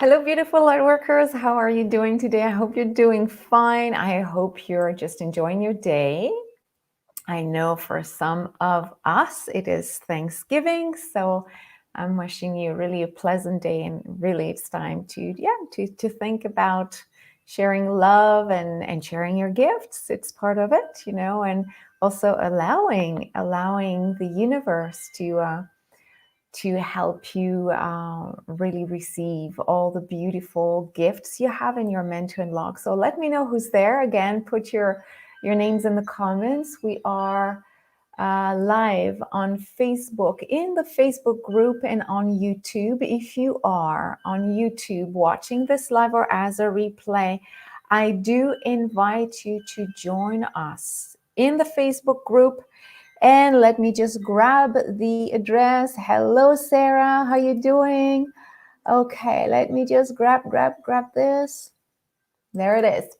Hello, beautiful light workers. How are you doing today? I hope you're doing fine. I hope you're just enjoying your day. I know for some of us it is Thanksgiving, so I'm wishing you really a pleasant day, and really it's time to think about sharing love and sharing your gifts. It's part of it, and also allowing the universe to help you really receive all the beautiful gifts you have in your meant to unlock. So let me know who's there. Again, put your names in the comments. We are live on Facebook, in the Facebook group, and on YouTube. If you are on YouTube watching this live or as a replay, I do invite you to join us in the Facebook group. And let me just grab the address. Hello, Sarah. How you doing? Okay, let me just grab this. There it is.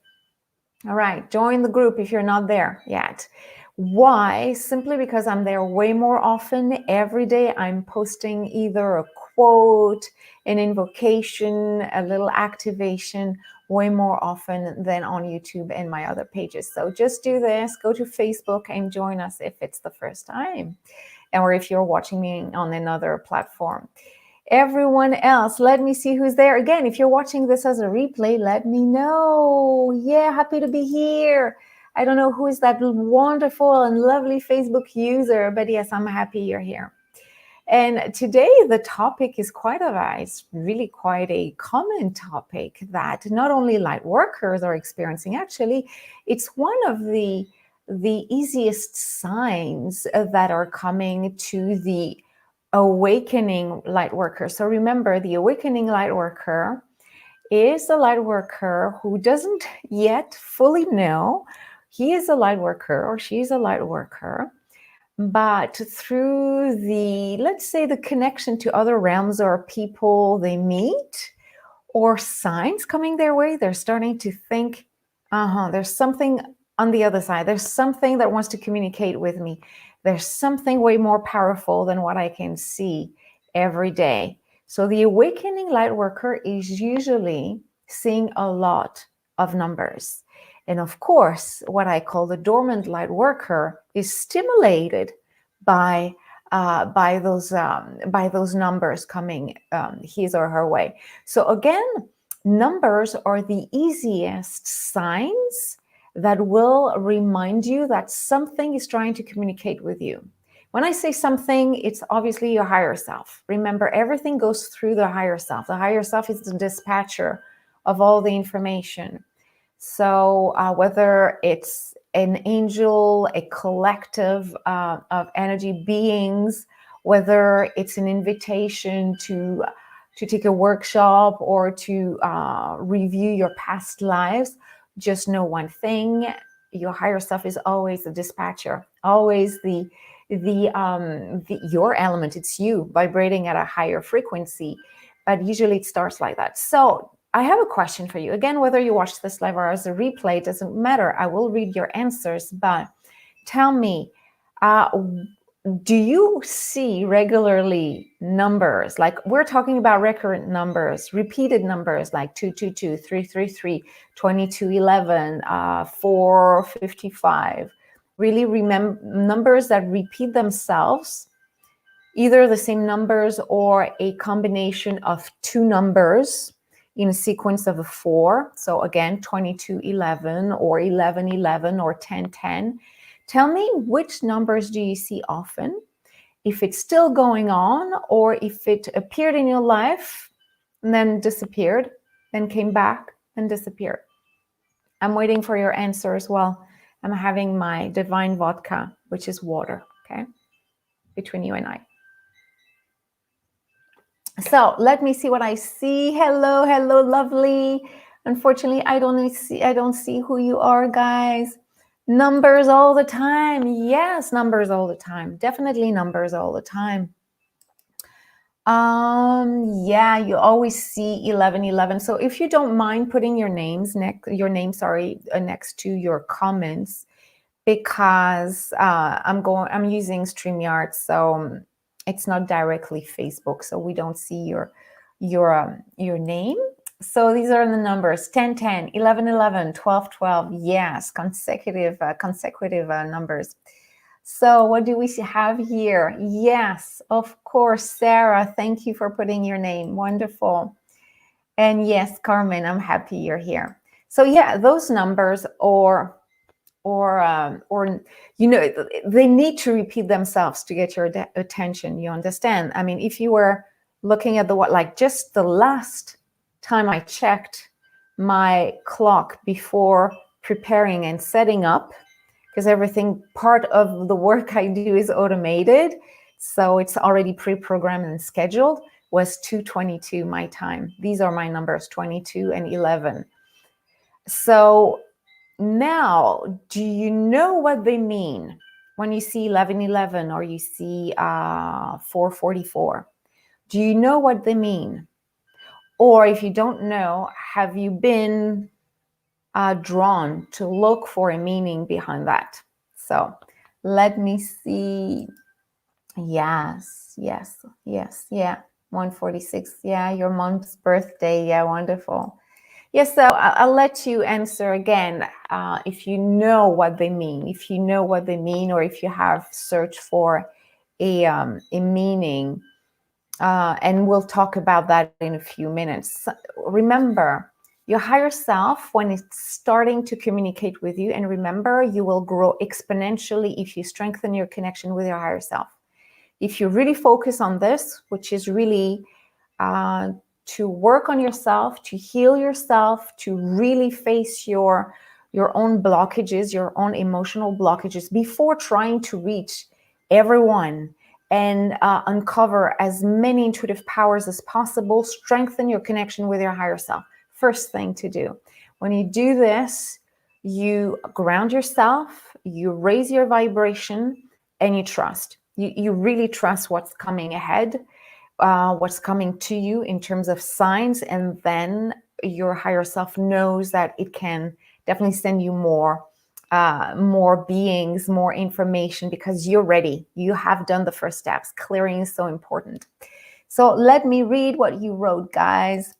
All right, join the group if you're not there yet. Why? Simply because I'm there way more often. Every day I'm posting either a quote, an invocation, a little activation, way more often than on YouTube and my other pages. So just do this, go to Facebook and join us if it's the first time, or if you're watching me on another platform. Everyone else, let me see who's there. Again, if you're watching this as a replay, let me know. Yeah, happy to be here. I don't know who is that wonderful and lovely Facebook user, but yes, I'm happy you're here. And today the topic is it's really quite a common topic that not only light workers are experiencing. Actually, it's one of the easiest signs that are coming to the awakening light worker. So remember, the awakening light worker is a light worker who doesn't yet fully know he is a light worker or she's a light worker, but through let's say, the connection to other realms or people they meet or signs coming their way, they're starting to think, there's something on the other side. There's something that wants to communicate with me. There's something way more powerful than what I can see every day. So the awakening light worker is usually seeing a lot of numbers. And of course, what I call the dormant light worker is stimulated by those numbers coming his or her way. So again, numbers are the easiest signs that will remind you that something is trying to communicate with you. When I say something, it's obviously your higher self. Remember, everything goes through the higher self. The higher self is the dispatcher of all the information. So whether it's an angel, a collective of energy beings, whether it's an invitation to take a workshop or to review your past lives, just know one thing: your higher self is always the dispatcher, always your element. It's you vibrating at a higher frequency, but usually it starts like that. So I have a question for you. Again, whether you watch this live or as a replay, it doesn't matter. I will read your answers, but tell me, do you see regularly numbers? Like, we're talking about recurrent numbers, repeated numbers like 222, 333, 2211, 455. Really remember numbers that repeat themselves, either the same numbers or a combination of two numbers in a sequence of a 4. So again, 2211 or 1111 or 1010. Tell me, which numbers do you see often? If it's still going on, or if it appeared in your life and then disappeared, then came back and disappeared. I'm waiting for your answer as well. I'm having my divine vodka, which is water, okay, between you and I. So let me see what I see. Hello, lovely. Unfortunately, I don't see who you are, guys. Numbers all the time. Yes, numbers all the time. Definitely numbers all the time. Yeah, you always see 1111. So if you don't mind putting your name next to your comments, because I'm using StreamYard, so it's not directly Facebook, so we don't see your name. So these are the numbers: 10, 10, 11, 11, 12, 12. Yes, consecutive numbers. So what do we have here? Yes, of course, Sarah. Thank you for putting your name. Wonderful. And yes, Carmen, I'm happy you're here. So yeah, those numbers or you know, they need to repeat themselves to get your attention. You understand? I mean, if you were looking at like just the last time I checked my clock before preparing and setting up, because everything, part of the work I do is automated, so it's already pre-programmed and scheduled, was 2:22 my time. These are my numbers, 22 and 11. So now, do you know what they mean when you see 11:11 or you see 4:44? Do you know what they mean? Or if you don't know, have you been drawn to look for a meaning behind that? So let me see. Yes, yes, yes, yeah. 146. Yeah, your mom's birthday. Yeah, wonderful. Yes, so I'll let you answer again if you know what they mean. If you know what they mean, or if you have searched for a meaning, and we'll talk about that in a few minutes. Remember, your higher self, when it's starting to communicate with you, and remember, you will grow exponentially if you strengthen your connection with your higher self. If you really focus on this, which is really to work on yourself, to heal yourself, to really face your own blockages, your own emotional blockages, before trying to reach everyone and uncover as many intuitive powers as possible. Strengthen your connection with your higher self. First thing to do. When you do this, you ground yourself, you raise your vibration, and you trust. You really trust what's coming ahead, what's coming to you in terms of signs, and then your higher self knows that it can definitely send you more beings, more information, because you're ready. You have done the first steps. Clearing is so important. So let me read what you wrote, guys.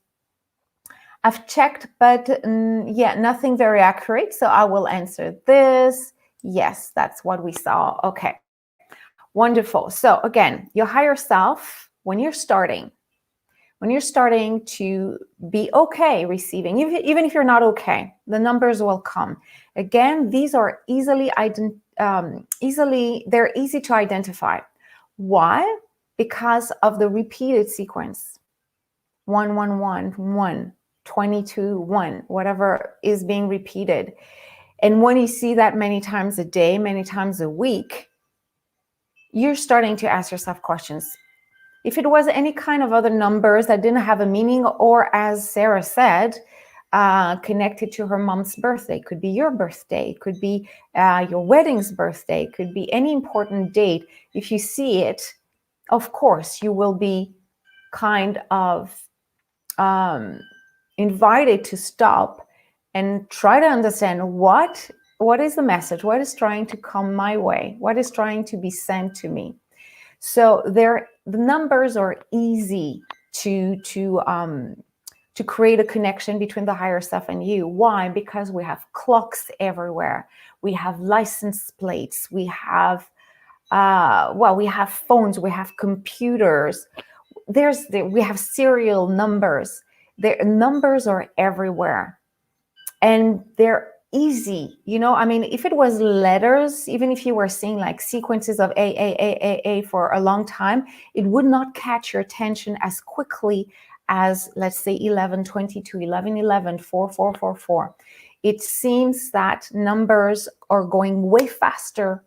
I've checked, but yeah, nothing very accurate. So I will answer this. Yes, that's what we saw. Okay, wonderful. So again, your higher self, when you're starting to be okay receiving, even if you're not okay, the numbers will come. Again, these are they're easy to identify. Why? Because of the repeated sequence. 1, 1, 1, 1, 22, 1, whatever is being repeated. And when you see that many times a day, many times a week, you're starting to ask yourself questions. If it was any kind of other numbers that didn't have a meaning, or as Sarah said, connected to her mom's birthday, it could be your birthday, it could be your wedding's birthday, it could be any important date. If you see it, of course, you will be kind of invited to stop and try to understand what is the message, what is trying to come my way, what is trying to be sent to me. So the numbers are easy to create a connection between the higher self and you. Why? Because we have clocks everywhere. We have license plates. We have we have phones. We have computers. We have serial numbers. The numbers are everywhere, and they're easy. I mean, if it was letters, even if you were seeing like sequences of A for a long time, it would not catch your attention as quickly as, let's say, 11, 22, 11, 11, 4, 4, 4, 4. It seems that numbers are going way faster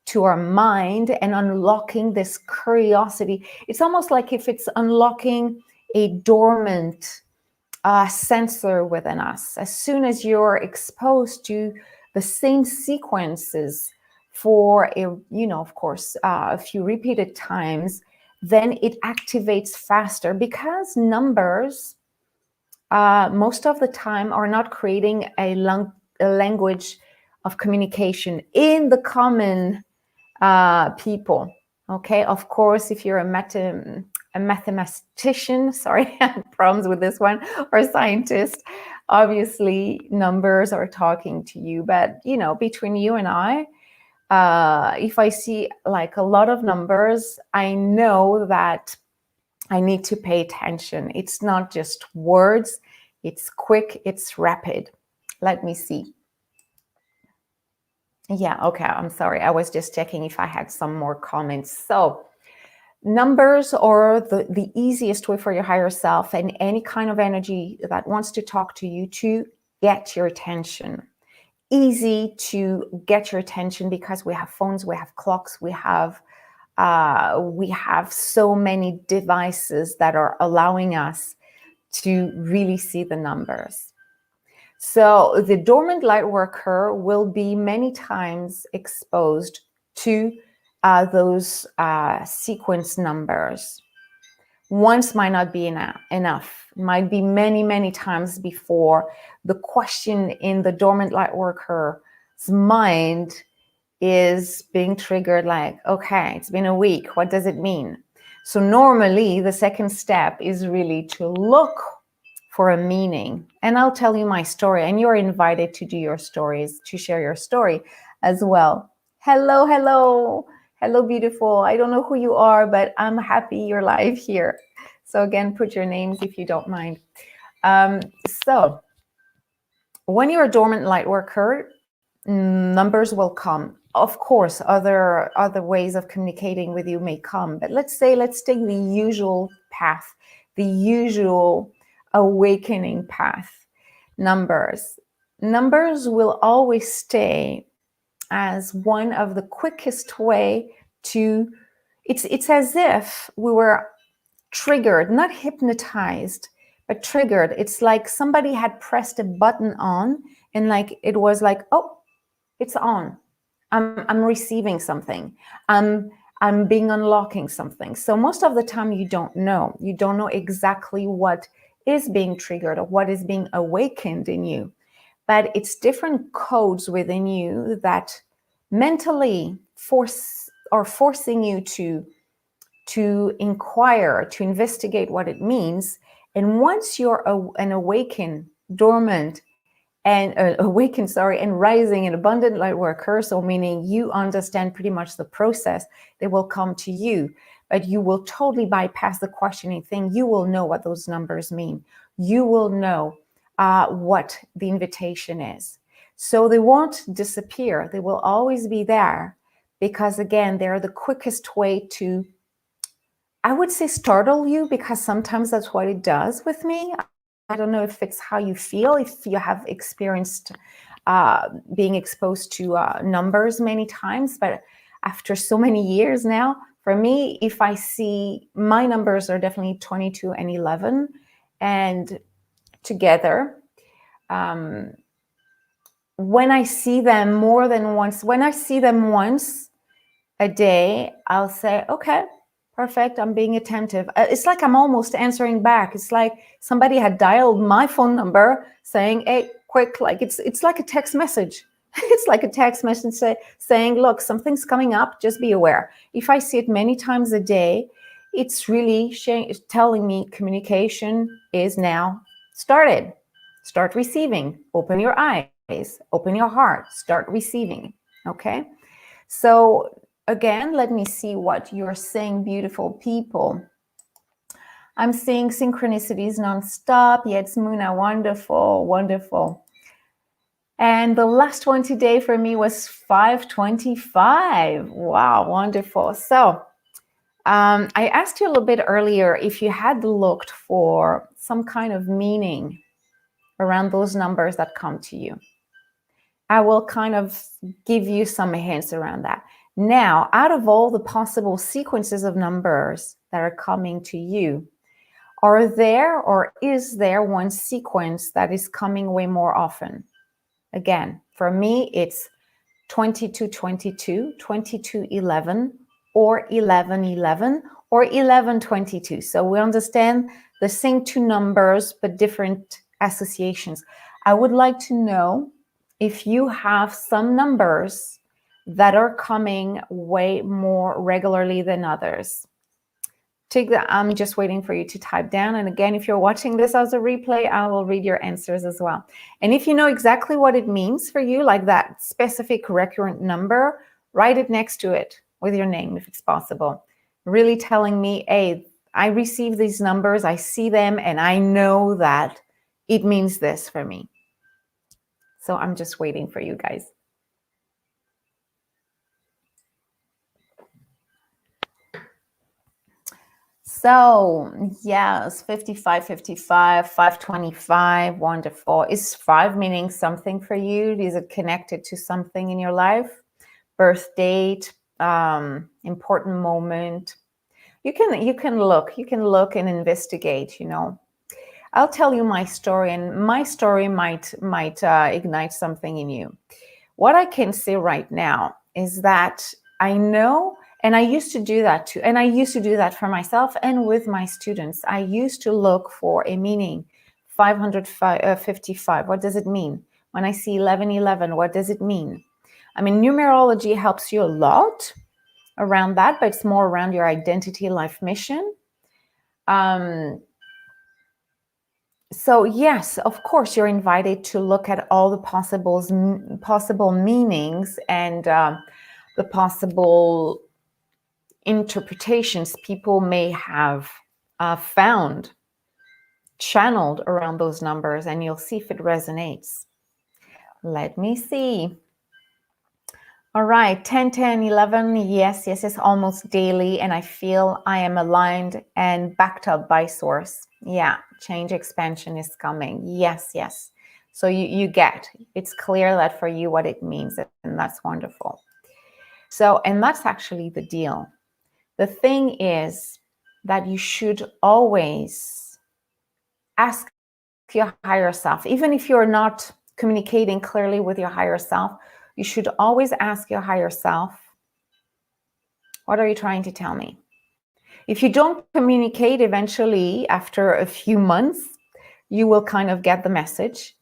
to our mind and unlocking this curiosity. It's almost like if it's unlocking a dormant sensor within us. As soon as you're exposed to the same sequences for a few repeated times, then it activates faster, because numbers most of the time are not creating a language of communication in the common people. Okay, of course, if you're a a mathematician, sorry, I had problems with this one, or a scientist, obviously numbers are talking to you. But, between you and I, if I see like a lot of numbers, I know that I need to pay attention. It's not just words, it's quick, it's rapid. Let me see. Yeah, okay, I'm sorry. I was just checking if I had some more comments. So, numbers are the easiest way for your higher self and any kind of energy that wants to talk to you to get your attention. Easy to get your attention because we have phones, we have clocks, we have so many devices that are allowing us to really see the numbers. So the dormant light worker will be many times exposed to those sequence numbers. Once might not be enough. Might be many, many times before the question in the dormant light worker's mind is being triggered, like, okay, it's been a week. What does it mean? So normally the second step is really to look for a meaning. And I'll tell you my story, and you're invited to do your stories, to share your story as well. Hello, hello. Hello, beautiful. I don't know who you are, but I'm happy you're live here. So again, put your names if you don't mind. So when you're a dormant light worker, numbers will come. Of course, other ways of communicating with you may come, but let's take the usual path, the usual awakening path. Numbers will always stay as one of the quickest way to, it's as if we were triggered, not hypnotized, but triggered. It's like somebody had pressed a button on, and like it was like, oh, it's on. I'm receiving something. I'm being unlocking something. So most of the time you don't know exactly what is being triggered or what is being awakened in you. But it's different codes within you that mentally are forcing you to inquire, to investigate what it means. And once you're an awakened, dormant, and and rising and abundant light worker, so meaning you understand pretty much the process, they will come to you, but you will totally bypass the questioning thing. You will know what those numbers mean. You will know what the invitation is. So they won't disappear. They will always be there because, again, they're the quickest way to, I would say, startle you, because sometimes that's what it does with me. I don't know if it's how you feel, if you have experienced being exposed to numbers many times, but after so many years now, for me, if I see, my numbers are definitely 22 and 11, and together, when I see them more than once, when I see them once a day, I'll say, okay, perfect, I'm being attentive. It's like I'm almost answering back. It's like somebody had dialed my phone number saying, hey, quick, like it's like a text message. It's like a text message saying, look, something's coming up, just be aware. If I see it many times a day, it's really telling me communication is now started. Start receiving, open your eyes, open your heart, start receiving, okay? So again, let me see what you're saying, beautiful people. I'm seeing synchronicities nonstop. Yes, Muna, wonderful, wonderful. And the last one today for me was 525. Wow, wonderful. So I asked you a little bit earlier if you had looked for some kind of meaning around those numbers that come to you. I will kind of give you some hints around that. Now, out of all the possible sequences of numbers that are coming to you, are there or is there one sequence that is coming way more often? Again, for me, it's 2222, 2211, or 1111, or 1122. So we understand the same two numbers, but different associations. I would like to know if you have some numbers that are coming way more regularly than others. I'm just waiting for you to type down. And again, if you're watching this as a replay, I will read your answers as well. And if you know exactly what it means for you, like that specific recurrent number, write it next to it with your name if it's possible. Really telling me, hey, I receive these numbers, I see them, and I know that it means this for me. So I'm just waiting for you guys. So yes, 55, 55, 525, wonderful. Is 5 meaning something for you? Is it connected to something in your life? Birth date, important moment. You can look and investigate, you know. I'll tell you my story, and my story might ignite something in you. What I can say right now is that I know, and I used to do that too, and I used to do that for myself and with my students. I used to look for a meaning. 555, what does it mean? When I see 1111, what does it mean? I mean, numerology helps you a lot around that, but it's more around your identity, life mission. So yes, of course, you're invited to look at all the possible meanings and the possible interpretations people may have found, channeled around those numbers, and you'll see if it resonates. Let me see. All right, 10, 10, 11, yes, almost daily, and I feel I am aligned and backed up by source. Yeah, change expansion is coming. Yes. So you get, it's clear that for you what it means, and that's wonderful. So, and that's actually the deal. The thing is that you should always ask your higher self, even if you're not communicating clearly with your higher self, you should always ask your higher self, what are you trying to tell me? If you don't communicate, eventually, after a few months, you will kind of get the message.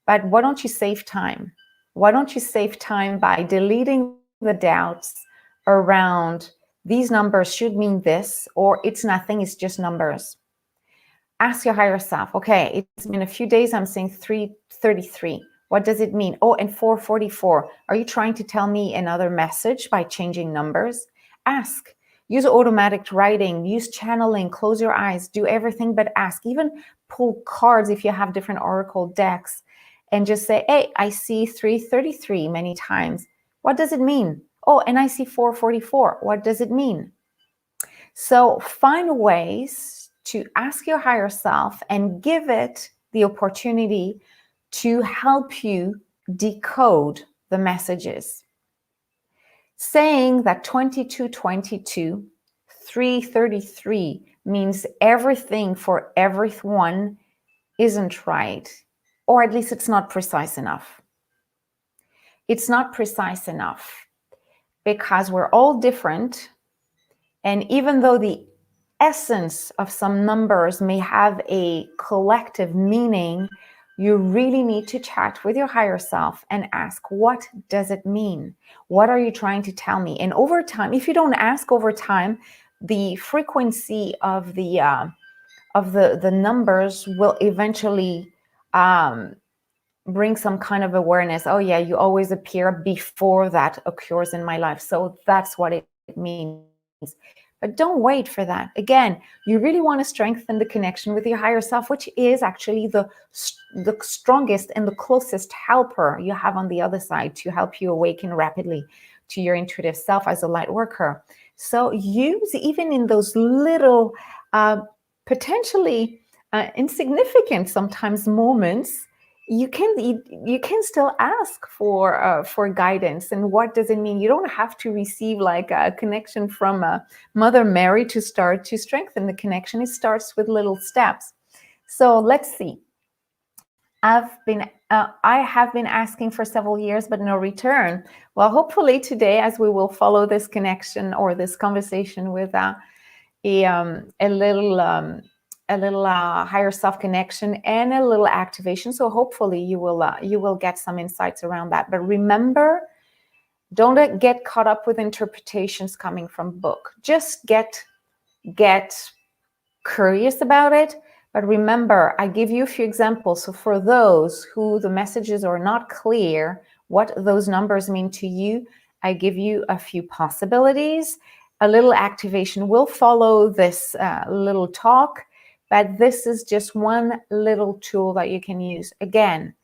But why don't you save time? Why don't you save time by deleting the doubts around these numbers should mean this, or it's nothing, it's just numbers. Ask your higher self, okay, it's been a few days, I'm seeing 333. What does it mean? Oh, and 444. Are you trying to tell me another message by changing numbers? Ask. Use automatic writing, use channeling, close your eyes, do everything but ask. Even pull cards if you have different oracle decks and just say, hey, I see 333 many times. What does it mean? Oh, and I see 444. What does it mean? So find ways to ask your higher self and give it the opportunity to help you decode the messages. Saying that 2222, 333 means everything for everyone isn't right, or at least it's not precise enough. It's not precise enough because we're all different, and even though the essence of some numbers may have a collective meaning, you really need to chat with your higher self and ask, what does it mean? What are you trying to tell me? And over time, if you don't ask over time, the frequency of the numbers will eventually bring some kind of awareness. Oh yeah, you always appear before that occurs in my life. So that's what it means. But don't wait for that. Again, you really want to strengthen the connection with your higher self, which is actually the strongest and the closest helper you have on the other side to help you awaken rapidly to your intuitive self as a light worker. So use, even in those little, potentially insignificant sometimes moments, you can still ask for guidance. And what does it mean? You don't have to receive like a connection from Mother Mary to start to strengthen the connection. It starts with little steps. So let's see. I have been asking for several years, but no return. Well, hopefully today, as we will follow this connection or this conversation with a little higher self connection and a little activation. So hopefully you will get some insights around that. But remember, don't get caught up with interpretations coming from book. Just get curious about it. But remember, I give you a few examples. So for those who the messages are not clear, what those numbers mean to you, I give you a few possibilities. A little activation will follow this little talk, but this is just one little tool that you can use. Again,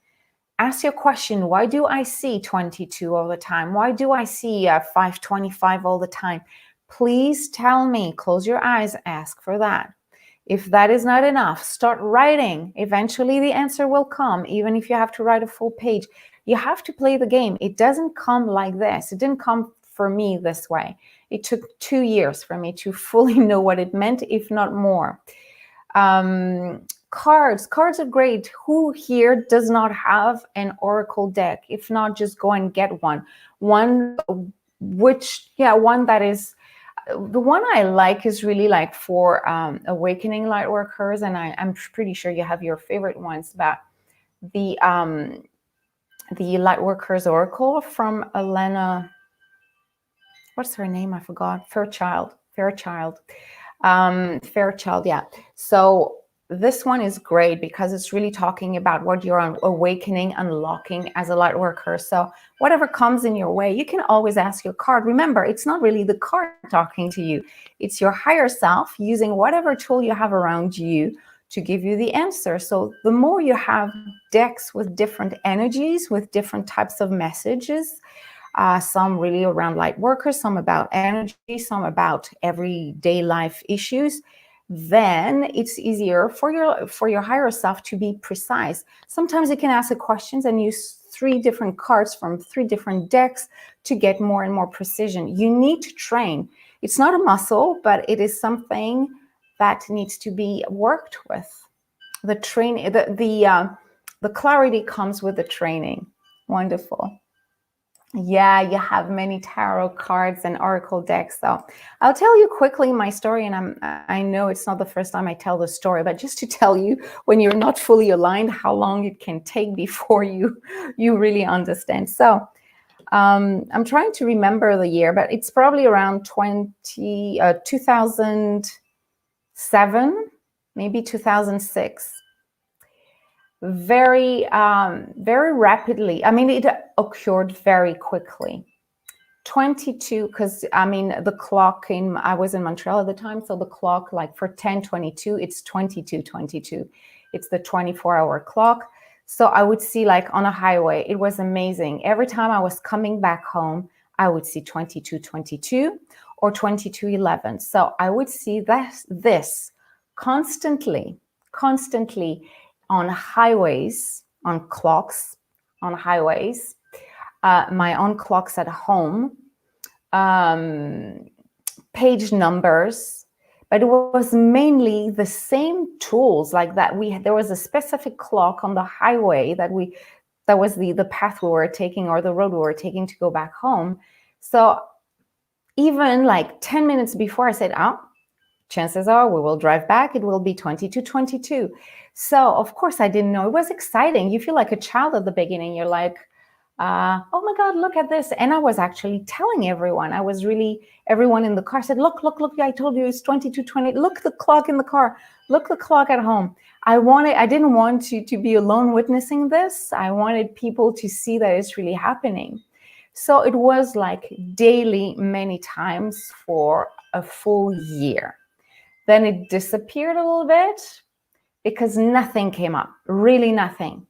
ask your question, why do I see 22 all the time? Why do I see 525 all the time? Please tell me, close your eyes, ask for that. If that is not enough, start writing. Eventually the answer will come, even if you have to write a full page. You have to play the game. It doesn't come like this. It didn't come for me this way. It took 2 years for me to fully know what it meant, if not more. Cards are great. Who here does not have an oracle deck? If not, just go and get one. One that is, the one I like is really like for awakening light workers, and I'm pretty sure you have your favorite ones, but the light workers oracle from Elena, what's her name? I forgot. Fairchild, yeah. So this one is great because it's really talking about what you're awakening, unlocking as a light worker. So whatever comes in your way, you can always ask your card. Remember, it's not really the card talking to you. It's your higher self using whatever tool you have around you to give you the answer. So the more you have decks with different energies, with different types of messages, some really around light workers, some about energy, some about everyday life issues, then it's easier for your higher self to be precise. Sometimes you can ask the questions and use 3 different cards from 3 different decks to get more and more precision. You need to train. It's not a muscle, but it is something that needs to be worked with. The training, the clarity comes with the training. Wonderful. Yeah, you have many tarot cards and oracle decks. So I'll tell you quickly my story, and I know it's not the first time I tell the story, but just to tell you, when you're not fully aligned, how long it can take before you really understand. So I'm trying to remember the year, but it's probably around 2007, maybe 2006. Very rapidly. I mean, it occurred very quickly. 22, because I mean, the clock I was in Montreal at the time, so the clock, like for 10:22, it's 22:22. It's the 24-hour clock. So I would see, like on a highway, it was amazing. Every time I was coming back home, I would see 22:22 or 22:11. So I would see this constantly on highways, on clocks, on highways, my own clocks at home, page numbers, but it was mainly the same tools like that. There was a specific clock on the highway that was the path we were taking or the road we were taking to go back home. So even like 10 minutes before, I said, chances are we will drive back, it will be 22:22. So of course I didn't know. It was exciting. You feel like a child at the beginning. You're like, oh my God, look at this. And I was actually telling everyone. Everyone in the car said, look, I told you it's 22:20. Look the clock in the car. Look the clock at home. I didn't want to be alone witnessing this. I wanted people to see that it's really happening. So it was like daily, many times for a full year. Then it disappeared a little bit because nothing came up, really nothing.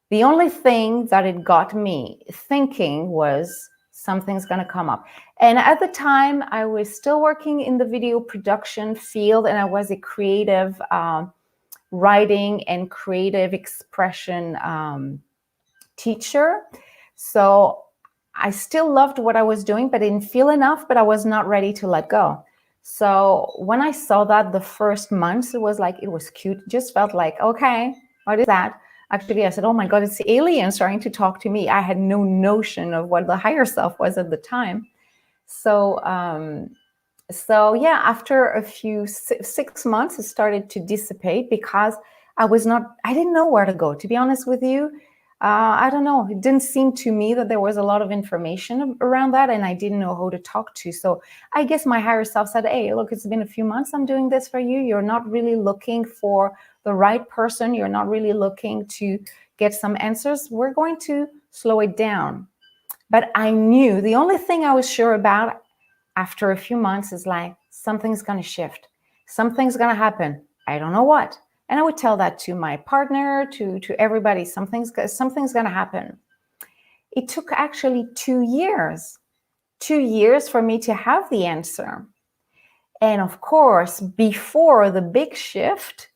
The only thing that it got me thinking was something's going to come up. And at the time, I was still working in the video production field, and I was a creative writing and creative expression teacher. So I still loved what I was doing, but I didn't feel enough, but I was not ready to let go. So when I saw that the first months, it was cute. It just felt like, okay, what is that? Actually, I said, oh my God, it's aliens trying to talk to me. I had no notion of what the higher self was at the time. So yeah, after a few 6 months, it started to dissipate because I didn't know where to go, to be honest with you. I don't know. It didn't seem to me that there was a lot of information around that, and I didn't know who to talk to. So I guess my higher self said, hey, look, it's been a few months I'm doing this for you. You're not really looking for the right person. You're not really looking to get some answers. We're going to slow it down. But I knew the only thing I was sure about after a few months is like, something's going to shift. Something's going to happen. I don't know what. And I would tell that to my partner, to everybody, something's going to happen. It took actually 2 years for me to have the answer. And of course, before the big shift,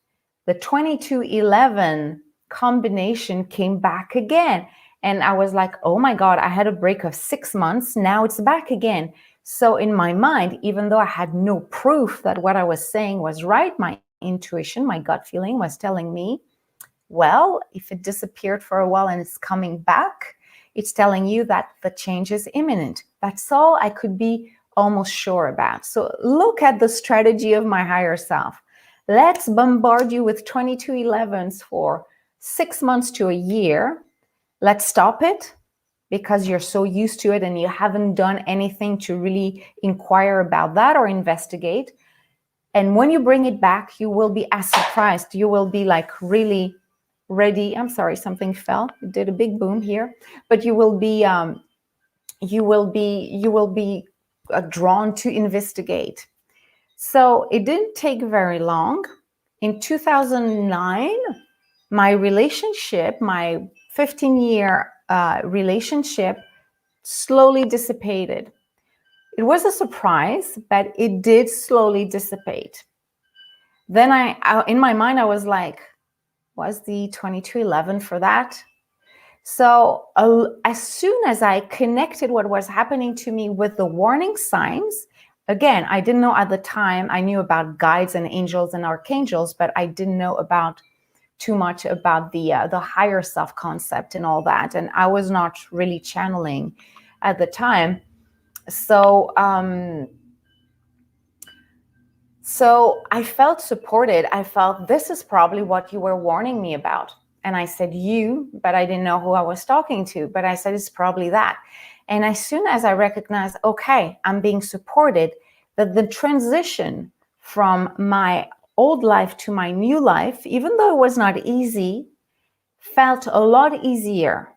the 2211 combination came back again. And I was like, oh my God, I had a break of 6 months. Now it's back again. So in my mind, even though I had no proof that what I was saying was right, my intuition, my gut feeling was telling me, well, if it disappeared for a while and it's coming back, it's telling you that the change is imminent. That's all I could be almost sure about. So look at the strategy of my higher self. Let's bombard you with 2211s for 6 months to a year. Let's stop it because you're so used to it and you haven't done anything to really inquire about that or investigate. And when you bring it back, you will be as surprised. You will be like really ready. I'm sorry, something fell. It did a big boom here. But you will be drawn to investigate. So it didn't take very long. In 2009, my relationship, my 15-year relationship, slowly dissipated. It was a surprise, but it did slowly dissipate. Then I in my mind, I was like, was the 2211 for that? So as soon as I connected what was happening to me with the warning signs, again, I didn't know at the time. I knew about guides and angels and archangels, but I didn't know about too much about the higher self concept and all that. And I was not really channeling at the time. So I felt supported. I felt this is probably what you were warning me about. And I said you, but I didn't know who I was talking to. But I said it's probably that. And as soon as I recognized, okay, I'm being supported, that the transition from my old life to my new life, even though it was not easy, felt a lot easier.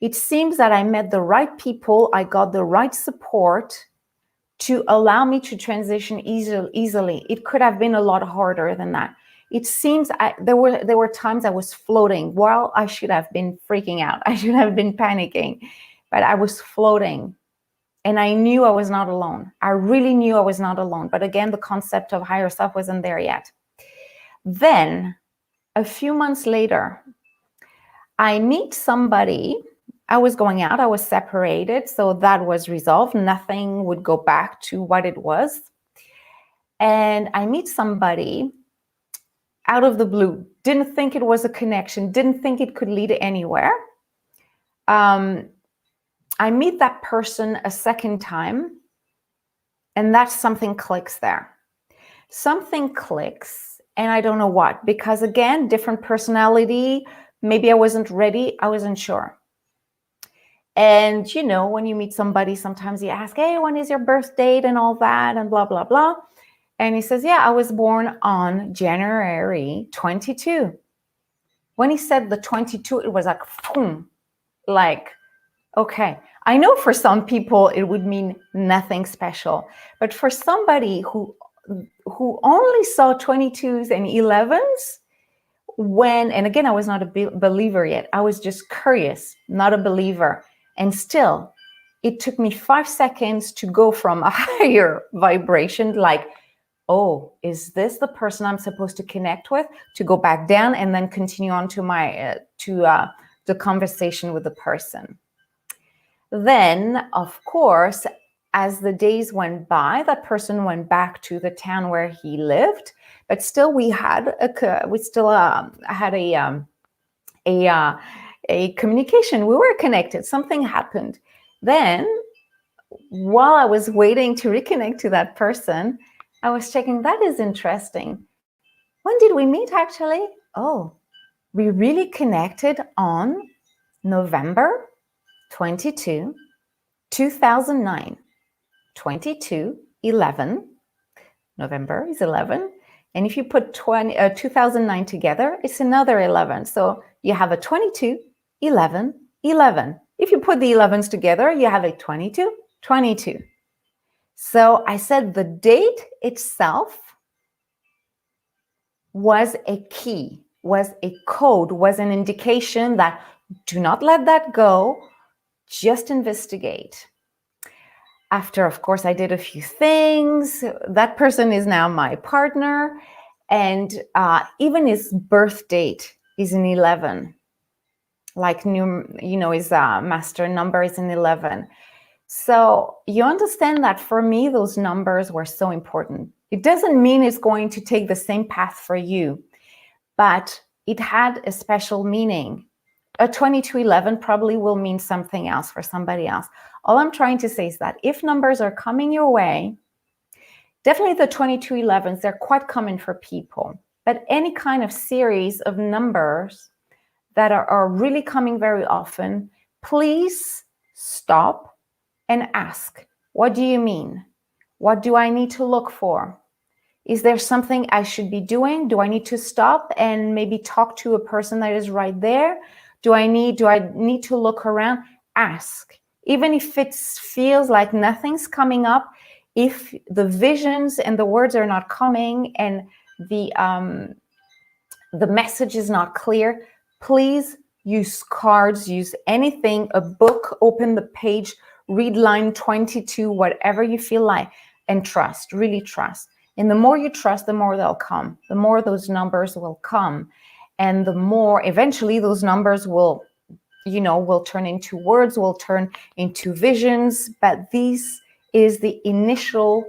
It seems that I met the right people. I got the right support to allow me to transition easily. It could have been a lot harder than that. It seems there were times I was floating while I should have been freaking out. I should have been panicking, but I was floating. And I knew I was not alone. I really knew I was not alone. But again, the concept of higher self wasn't there yet. Then, a few months later, I meet somebody. I was going out. I was separated. So that was resolved. Nothing would go back to what it was. And I meet somebody out of the blue. Didn't think it was a connection. Didn't think it could lead anywhere. I meet that person a second time, and that's something clicks there. Something clicks, and I don't know what, because again, different personality, maybe I wasn't ready, I wasn't sure. And you know, when you meet somebody, sometimes you ask, hey, when is your birth date and all that and blah, blah, blah. And he says, yeah, I was born on January 22. When he said the 22, it was like, boom, like, okay, I know for some people it would mean nothing special, but for somebody who only saw 22s and 11s, and again, I was not a believer yet. I was just curious, not a believer. And still, it took me 5 seconds to go from a higher vibration, like, oh, is this the person I'm supposed to connect with? To go back down and then continue on to my the conversation with the person. Then, of course, as the days went by, that person went back to the town where he lived, but still we had a communication. We were connected. Something happened. Then, while I was waiting to reconnect to that person, I was checking. That is interesting. When did we meet actually? Oh, we really connected on November 22, 2009, 22, 11. November is 11. And if you put 2009 together, it's another 11. So you have a 22, 11, 11. If you put the 11s together, you have a 22, 22. So I said the date itself was a key, was a code, was an indication that do not let that go, just investigate. After, of course, I did a few things. That person is now my partner, and even his birth date is in 11. Like his master number is in 11. So you understand that for me, those numbers were so important. It doesn't mean it's going to take the same path for you, but it had a special meaning. A 2211 probably will mean something else for somebody else. All I'm trying to say is that if numbers are coming your way, definitely the 2211s, they're quite common for people. But any kind of series of numbers that are really coming very often, please stop and ask, what do you mean? What do I need to look for? Is there something I should be doing? Do I need to stop and maybe talk to a person that is right there? Do I need to look around? Ask. Even if it feels like nothing's coming up, if the visions and the words are not coming and the message is not clear, please use cards, use anything, a book, open the page, read line 22, whatever you feel like, and trust, really trust. And the more you trust, the more they'll come. The more those numbers will come. And the more eventually those numbers will turn into words, will turn into visions. But this is the initial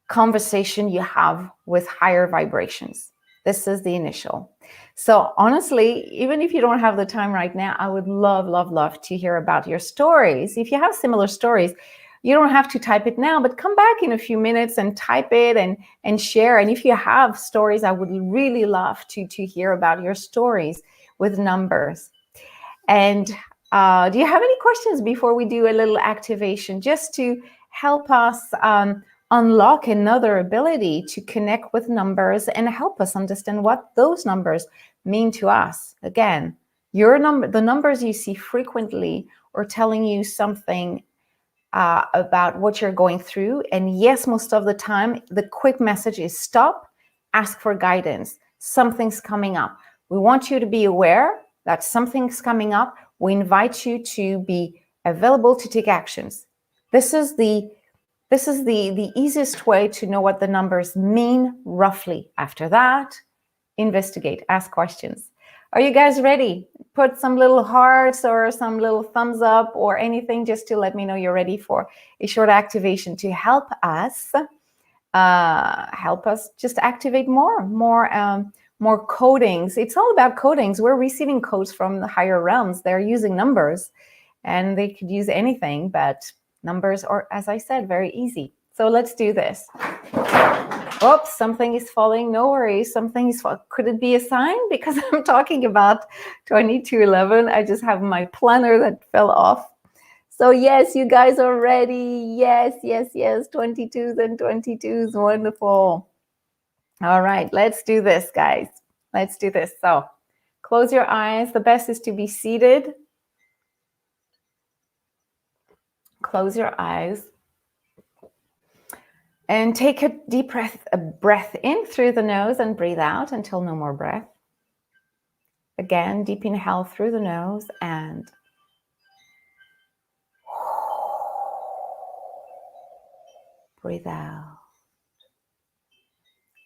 conversation you have with higher vibrations. This is the initial. So honestly, even if you don't have the time right now, I would love, love, love to hear about your stories. If you have similar stories, you don't have to type it now, but come back in a few minutes and type it and share. And if you have stories, I would really love to hear about your stories with numbers. And do you have any questions before we do a little activation, just to help us unlock another ability to connect with numbers and help us understand what those numbers mean to us? Again, the numbers you see frequently are telling you something about what you're going through. And yes, most of the time, the quick message is stop, ask for guidance. Something's coming up. We want you to be aware that something's coming up. We invite you to be available to take actions. This is the easiest way to know what the numbers mean roughly. After that, investigate, ask questions. Are you guys ready? Put some little hearts or some little thumbs up or anything just to let me know you're ready for a short activation to help us just activate more codings. It's all about codings. We're receiving codes from the higher realms. They're using numbers, and they could use anything, but numbers are, as I said, very easy. So let's do this. Oops, something is falling. No worries. Something is falling. Could it be a sign? Because I'm talking about 2211. I just have my planner that fell off. So yes, you guys are ready. Yes, yes, yes. 22s and 22s. Wonderful. All right, let's do this, guys. Let's do this. So close your eyes. The best is to be seated. Close your eyes. And take a deep breath in through the nose and breathe out until no more breath. Again, deep inhale through the nose and breathe out.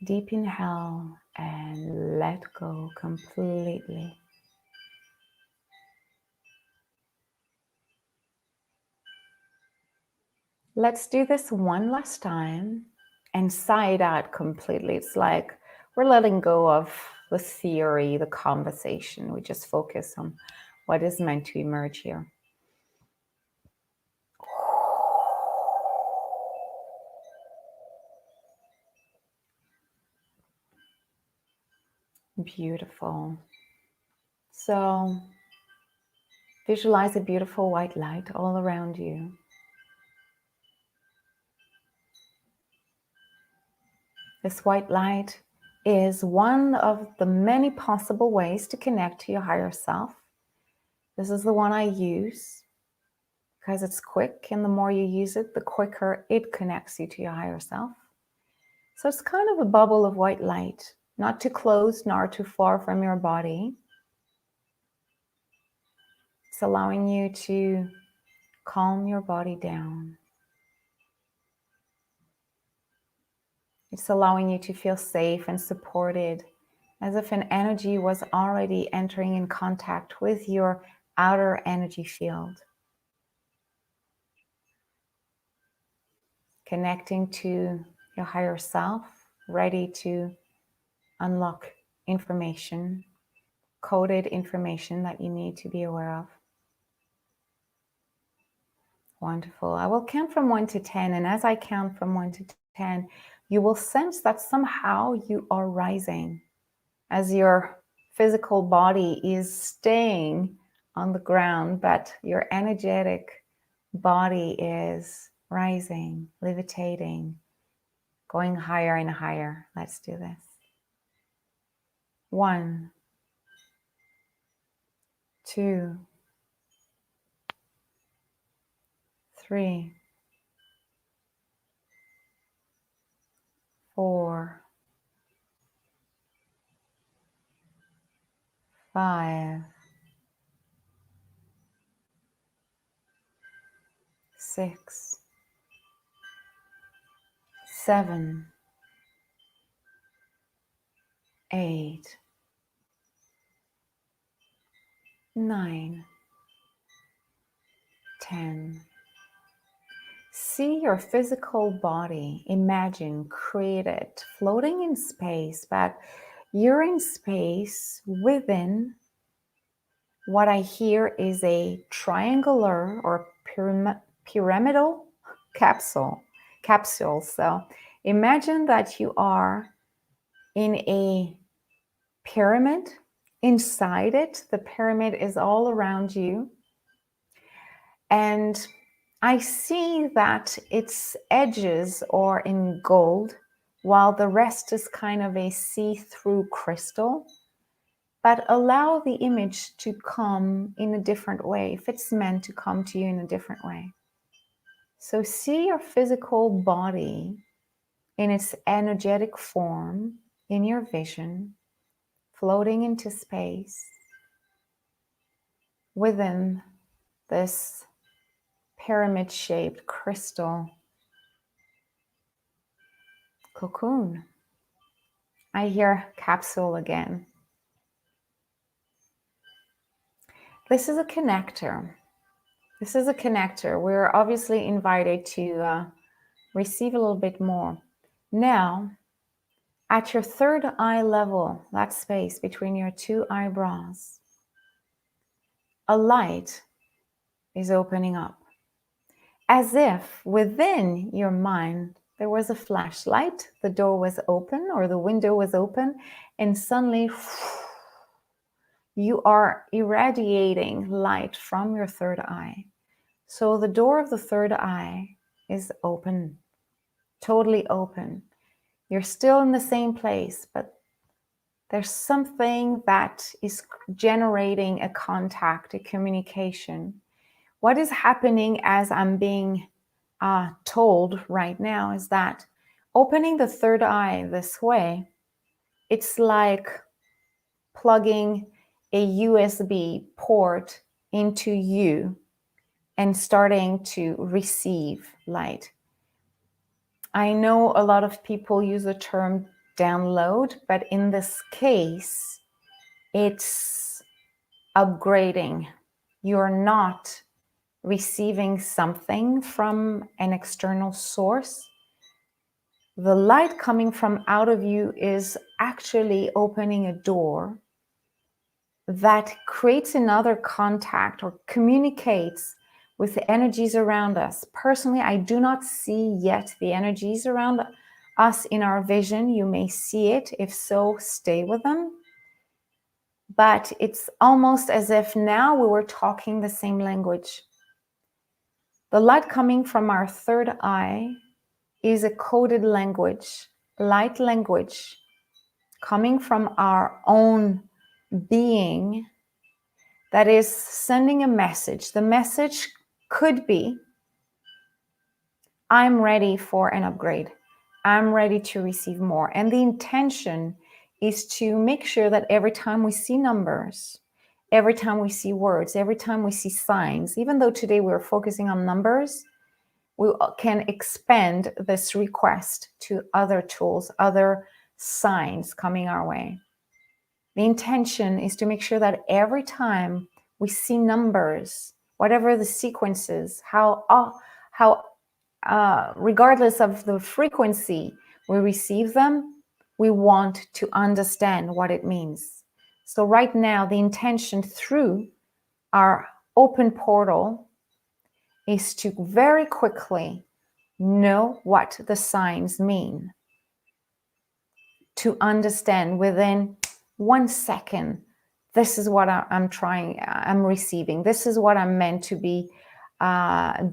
Deep inhale and let go completely. Let's do this one last time and sigh it out completely. It's like we're letting go of the theory, the conversation. We just focus on what is meant to emerge here. Beautiful. So Visualize a beautiful white light all around you. This white light is one of the many possible ways to connect to your higher self. This is the one I use because it's quick, and the more you use it, the quicker it connects you to your higher self. So it's kind of a bubble of white light, not too close nor too far from your body. It's allowing you to calm your body down. It's allowing you to feel safe and supported, as if an energy was already entering in contact with your outer energy field. Connecting to your higher self, ready to unlock information, coded information that you need to be aware of. Wonderful. I will count from 1 to 10, and as I count from 1 to 10, you will sense that somehow you are rising, as your physical body is staying on the ground, but your energetic body is rising, levitating, going higher and higher. Let's do this. 1, 2, 3, 4, 5, 6, 7, 8, 9, 10. See your physical body, imagine, create it, floating in space, but you're in space within what I hear is a triangular or pyramidal capsule. So imagine that you are in a pyramid. Inside it, the pyramid is all around you. And I see that its edges are in gold, while the rest is kind of a see-through crystal. But allow the image to come in a different way, if it's meant to come to you in a different way. So see your physical body in its energetic form, in your vision, floating into space within this pyramid-shaped crystal cocoon. I hear capsule again. This is a connector. This is a connector. We're obviously invited to receive a little bit more. Now, at your third eye level, that space between your two eyebrows, a light is opening up. As if within your mind, there was a flashlight, the door was open or the window was open, and suddenly you are irradiating light from your third eye. So the door of the third eye is open, totally open. You're still in the same place, but there's something that is generating a contact, a communication. What is happening as I'm being told right now is that opening the third eye this way, it's like plugging a USB port into you and starting to receive light. I know a lot of people use the term download, but in this case, it's upgrading. You're not receiving something from an external source. The light coming from out of you is actually opening a door that creates another contact or communicates with the energies around us. Personally, I do not see yet the energies around us in our vision. You may see it. If so, stay with them. but it's almost as if now we were talking the same language. The light coming from our third eye is a coded language, light language coming from our own being that is sending a message. The message could be, I'm ready for an upgrade. I'm ready to receive more. And the intention is to make sure that every time we see numbers, every time we see words, every time we see signs, even though today we're focusing on numbers, we can expand this request to other tools, other signs coming our way. The intention is to make sure that every time we see numbers, whatever the sequences, regardless of the frequency we receive them, we want to understand what it means. So right now, the intention through our open portal is to very quickly know what the signs mean, to understand within 1 second, this is what I'm receiving. This is what I'm meant to be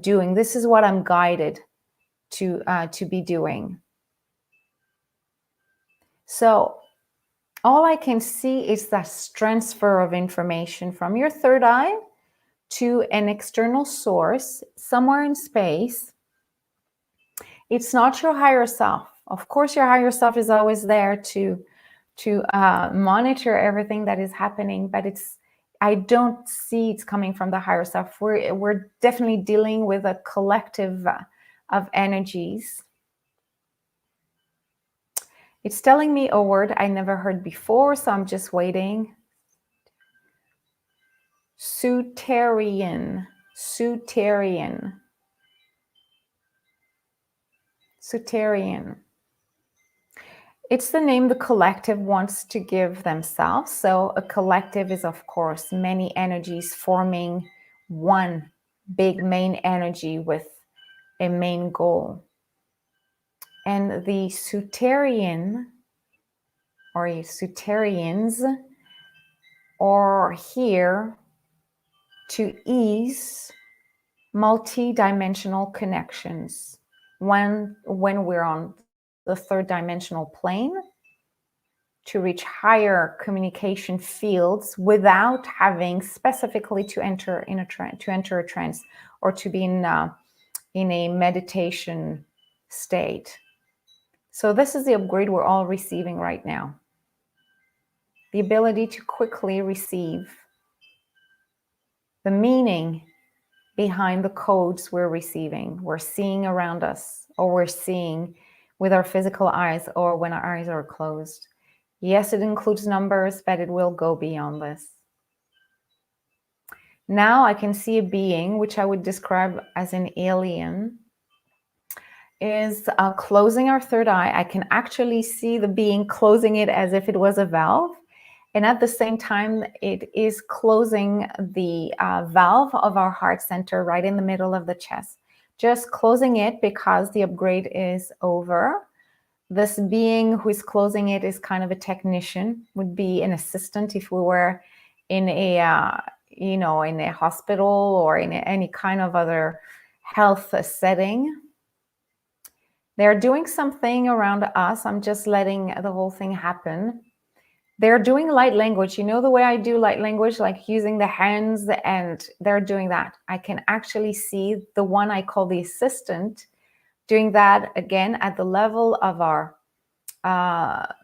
doing. This is what I'm guided to be doing. So all I can see is that transfer of information from your third eye to an external source somewhere in space. It's not your higher self. Of course, your higher self is always there to monitor everything that is happening, but I don't see it's coming from the higher self. We're definitely dealing with a collective of energies. It's telling me a word I never heard before, so I'm just waiting. Souterrain. It's the name the collective wants to give themselves. So a collective is, of course, many energies forming one big main energy with a main goal. And the Souterrain or Souterrains are here to ease multi-dimensional connections when we're on the third dimensional plane, to reach higher communication fields without having specifically to enter a trance or to be in a meditation state. So this is the upgrade we're all receiving right now. The ability to quickly receive the meaning behind the codes we're receiving, we're seeing around us, or we're seeing with our physical eyes, or when our eyes are closed. Yes, it includes numbers, but it will go beyond this. Now I can see a being, which I would describe as an alien, is closing our third eye. I can actually see the being closing it as if it was a valve. And at the same time, it is closing the valve of our heart center right in the middle of the chest. Just closing it because the upgrade is over. This being who is closing it is kind of a technician, would be an assistant if we were in a, in a hospital or in any kind of other health setting. They're doing something around us. I'm just letting the whole thing happen. They're doing light language. You know the way I do light language, like using the hands, and they're doing that. I can actually see the one I call the assistant doing that again at the level of our,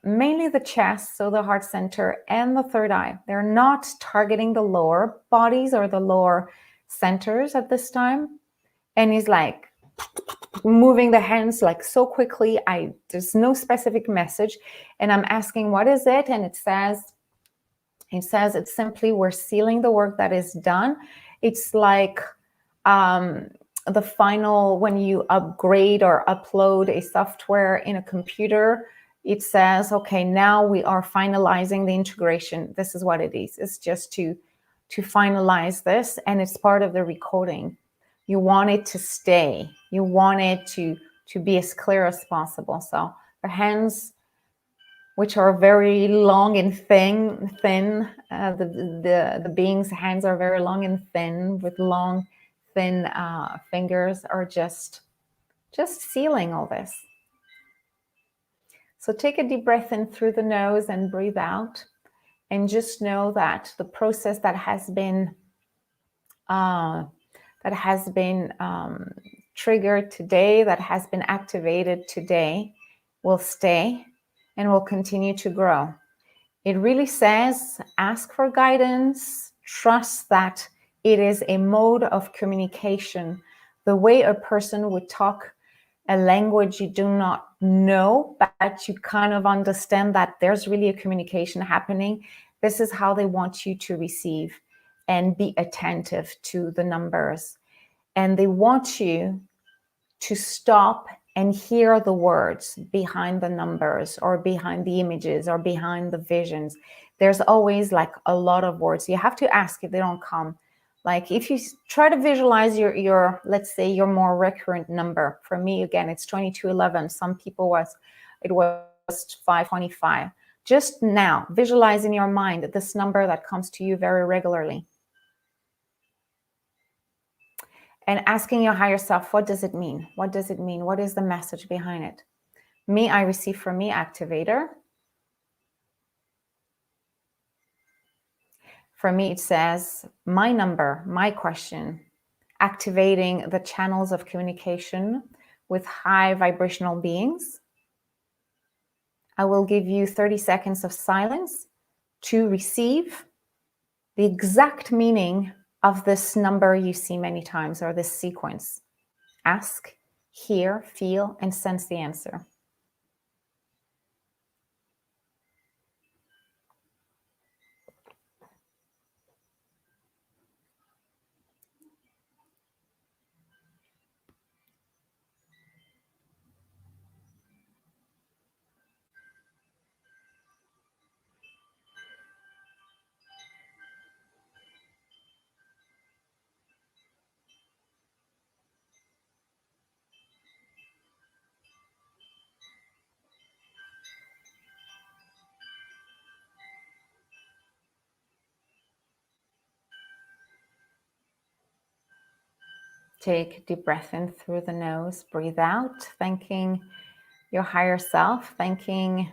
mainly the chest, so the heart center and the third eye. They're not targeting the lower bodies or the lower centers at this time. And he's like moving the hands like so quickly. There's no specific message. And I'm asking, what is it? And it says it's simply, we're sealing the work that is done. It's like the final, when you upgrade or upload a software in a computer, it says, okay, now we are finalizing the integration. This is what it is. It's just to finalize this, and it's part of the recording. You want it to stay. You want it to be as clear as possible. So the hands which are very long and thin. The being's hands are very long and thin, with long, thin fingers, are just sealing all this. So take a deep breath in through the nose and breathe out, and just know that the process that has been triggered today, that has been activated today, will stay and will continue to grow. It really says, ask for guidance, trust that it is a mode of communication. The way a person would talk a language you do not know, but you kind of understand that there's really a communication happening. This is how they want you to receive and be attentive to the numbers. And they want you to stop and hear the words behind the numbers, or behind the images, or behind the visions. There's always like a lot of words. You have to ask if they don't come. Like if you try to visualize your let's say your more recurrent number. For me, again, it's 2211. Some people it was 525. Just now, visualize in your mind this number that comes to you very regularly. And asking your higher self, what does it mean? What does it mean? What is the message behind it? Me, I receive from me, activator. For me, it says, my number, my question, activating the channels of communication with high vibrational beings. I will give you 30 seconds of silence to receive the exact meaning of this number you see many times, or this sequence. Ask, hear, feel, and sense the answer. Take a deep breath in through the nose, breathe out, thanking your higher self, thanking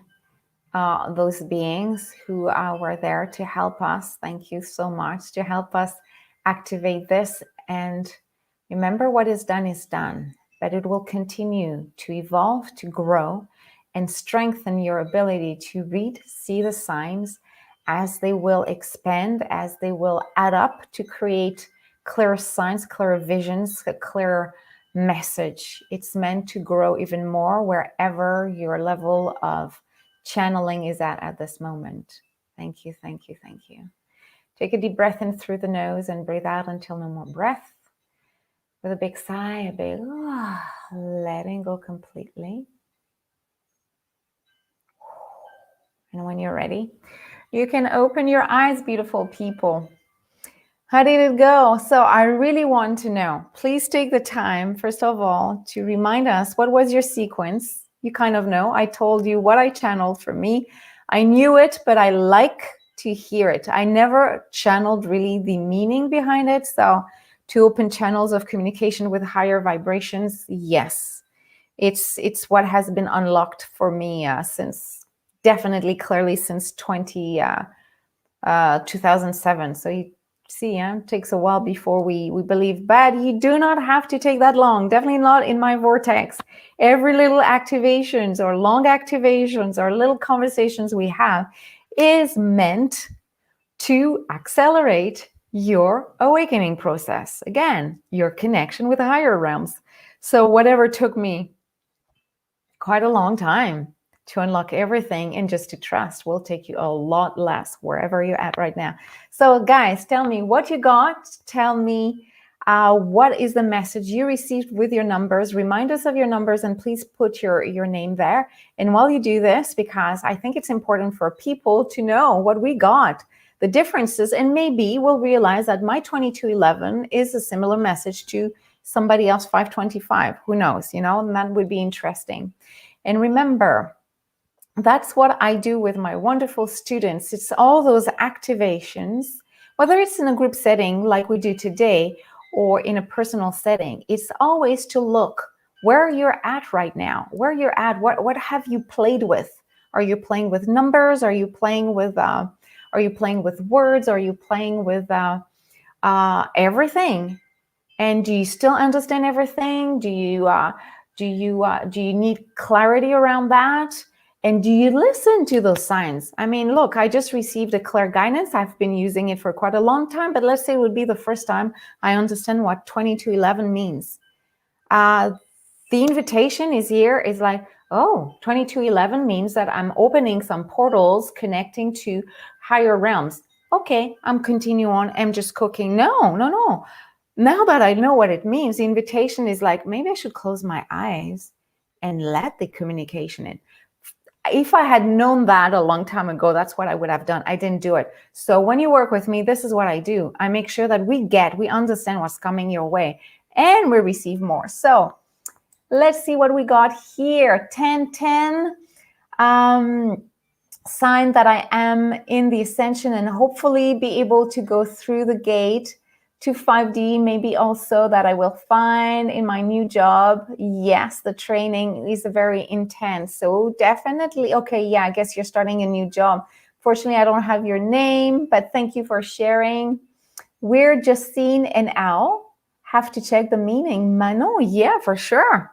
those beings who were there to help us. Thank you so much to help us activate this. And remember, what is done, but it will continue to evolve, to grow, and strengthen your ability to read, see the signs as they will expand, as they will add up to create clearer signs, clearer visions, a clearer message. It's meant to grow even more wherever your level of channeling is at this moment. Thank you, thank you, thank you. Take a deep breath in through the nose and breathe out until no more breath. With a big sigh, a big letting go completely. And when you're ready, you can open your eyes, beautiful people. How did it go? So I really want to know. Please take the time, first of all, to remind us, what was your sequence? You kind of know. I told you what I channeled for me. I knew it, but I like to hear it. I never channeled really the meaning behind it. So to open channels of communication with higher vibrations, yes. It's what has been unlocked for me since, definitely, clearly since 2007. So you see, it takes a while before we believe, but you do not have to take that long. Definitely not in my vortex. Every little activations or long activations or little conversations we have is meant to accelerate your awakening process. Again, your connection with the higher realms. So whatever took me quite a long time to unlock everything and just to trust will take you a lot less wherever you're at right now. So guys, tell me what you got. Tell me what is the message you received with your numbers. Remind us of your numbers and please put your name there. And while you do this, because I think it's important for people to know what we got, the differences, and maybe we'll realize that my 2211 is a similar message to somebody else 525. Who knows, and that would be interesting. And remember, That's what I do with my wonderful students. It's all those activations, whether it's in a group setting like we do today or in a personal setting. It's always to look where you're at right now, where you're at, what have you played with? Are you playing with numbers? Are you playing with words? Are you playing with everything? And do you still understand everything? Do you need clarity around that? And do you listen to those signs? I mean, look, I just received a clear guidance. I've been using it for quite a long time, but let's say it would be the first time I understand what 2211 means. The invitation is here is like, oh, 2211 means that I'm opening some portals connecting to higher realms. Okay, I'm continuing on. I'm just cooking. No. Now that I know what it means, the invitation is like, maybe I should close my eyes and let the communication in. If I had known that a long time ago, that's what I would have done. I didn't do it. So when you work with me, this is what I do. I make sure that we understand what's coming your way, and we receive more. So let's see what we got here. 1010, sign that I am in the ascension and hopefully be able to go through the gate to 5D, maybe also that I will find in my new job. Yes, the training is very intense. So definitely, okay, yeah, I guess you're starting a new job. Fortunately, I don't have your name, but thank you for sharing. We're just seeing an owl. Have to check the meaning. Manon, yeah, for sure.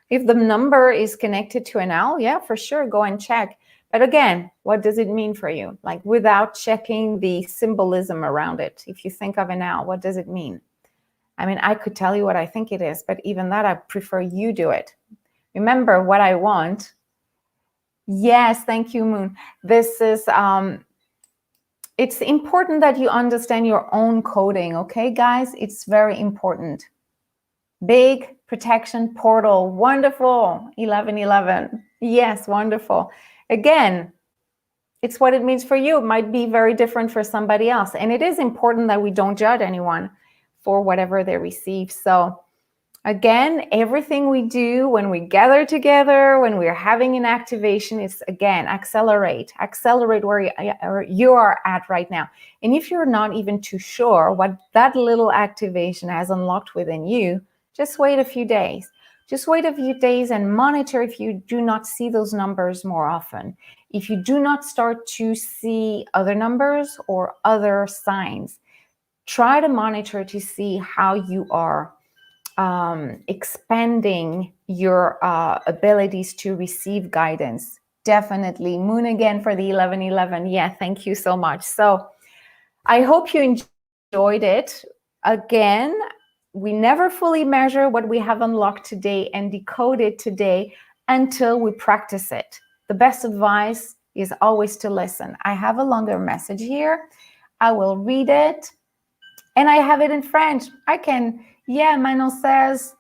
If the number is connected to an owl, yeah, for sure, go and check. But again, what does it mean for you? Like without checking the symbolism around it. If you think of an owl, what does it mean? I mean, I could tell you what I think it is, but even that, I prefer you do it. Remember what I want. Yes, thank you, Moon. This is, it's important that you understand your own coding, okay, guys? It's very important. Big protection portal, wonderful, 1111. Yes, wonderful. Again, it's what it means for you. It might be very different for somebody else. And it is important that we don't judge anyone for whatever they receive. So again, everything we do when we gather together, when we're having an activation, is again, accelerate where you are at right now. And if you're not even too sure what that little activation has unlocked within you, just wait a few days. Just wait a few days and monitor if you do not see those numbers more often. If you do not start to see other numbers or other signs, try to monitor to see how you are expanding your abilities to receive guidance. Definitely. Moon again for the 1111. Yeah, thank you so much. So I hope you enjoyed it. Again, we never fully measure what we have unlocked today and decoded today until we practice it. The best advice is always to listen. I have a longer message here. I will read it. And I have it in French. I can, yeah, Manon says,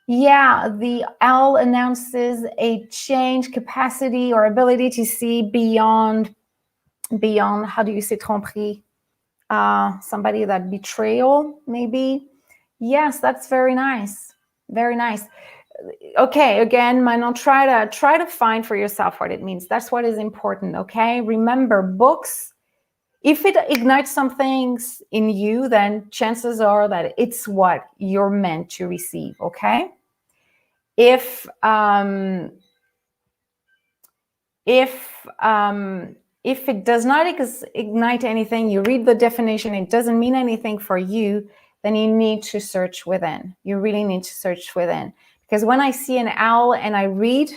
yeah, the owl announces a change capacity or ability to see beyond, how do you say tromperie? Somebody that betrayal, maybe. Yes, that's very nice. Very nice. Okay, again, Manon, try to find for yourself what it means. That's what is important, okay? Remember, books, if it ignites some things in you, then chances are that it's what you're meant to receive, okay? If it does not ignite anything, you read the definition, it doesn't mean anything for you, then you need to search within. You really need to search within. Because when I see an owl and I read,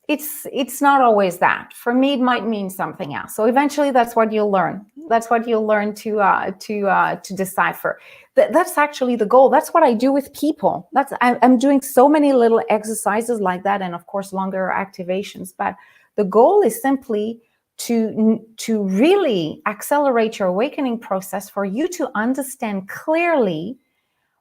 it's not always that. For me, it might mean something else. So eventually, that's what you'll learn. That's what you'll learn to decipher. That's actually the goal. That's what I do with people. I'm doing so many little exercises like that, and of course, longer activations. But the goal is simply to really accelerate your awakening process for you to understand clearly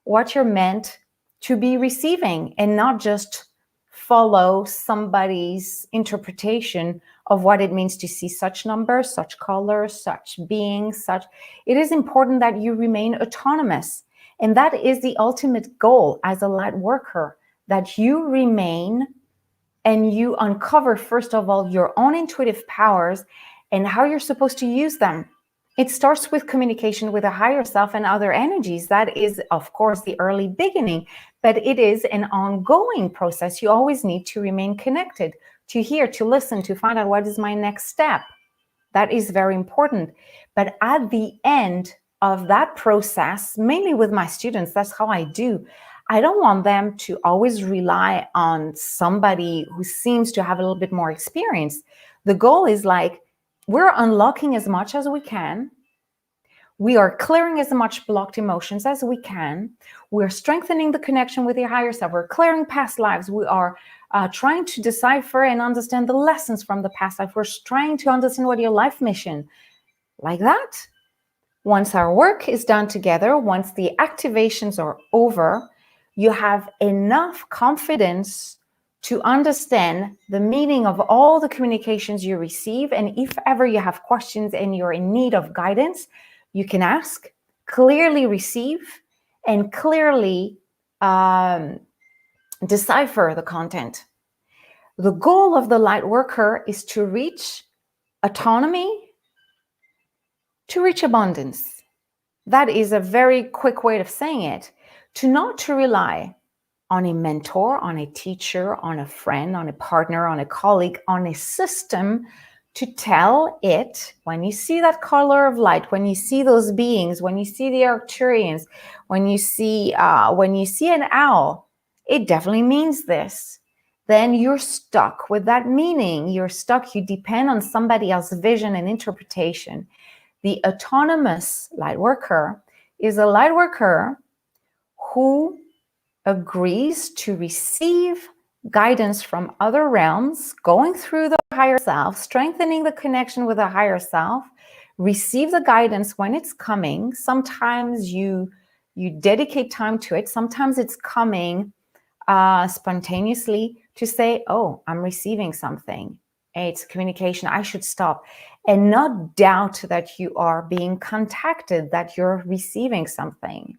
what you're meant to be receiving, and not just follow somebody's interpretation of what it means to see such numbers, such colors, such beings, such. It is important that you remain autonomous. And that is the ultimate goal as a light worker, that you remain and you uncover, first of all, your own intuitive powers and how you're supposed to use them. It starts with communication with a higher self and other energies. That is, of course, the early beginning, but it is an ongoing process. You always need to remain connected, to hear, to listen, to find out what is my next step. That is very important. But at the end of that process, mainly with my students, that's how I do. I don't want them to always rely on somebody who seems to have a little bit more experience. The goal is like, we're unlocking as much as we can. We are clearing as much blocked emotions as we can. We're strengthening the connection with your higher self. We're clearing past lives. We are trying to decipher and understand the lessons from the past life. We're trying to understand what your life mission, like that. Once our work is done together, once the activations are over, you have enough confidence to understand the meaning of all the communications you receive. And if ever you have questions and you're in need of guidance, you can ask, clearly receive, and clearly decipher the content. The goal of the light worker is to reach autonomy, to reach abundance. That is a very quick way of saying it. Not to rely on a mentor, on a teacher, on a friend, on a partner, on a colleague, on a system to tell it, when you see that color of light, when you see those beings, when you see the Arcturians, when you see an owl, it definitely means this. Then you're stuck with that meaning. You're stuck. You depend on somebody else's vision and interpretation. The autonomous light worker is a light worker who agrees to receive guidance from other realms, going through the higher self, strengthening the connection with the higher self, receive the guidance when it's coming. Sometimes you dedicate time to it. Sometimes it's coming spontaneously to say, oh, I'm receiving something. It's communication. I should stop. And not doubt that you are being contacted, that you're receiving something.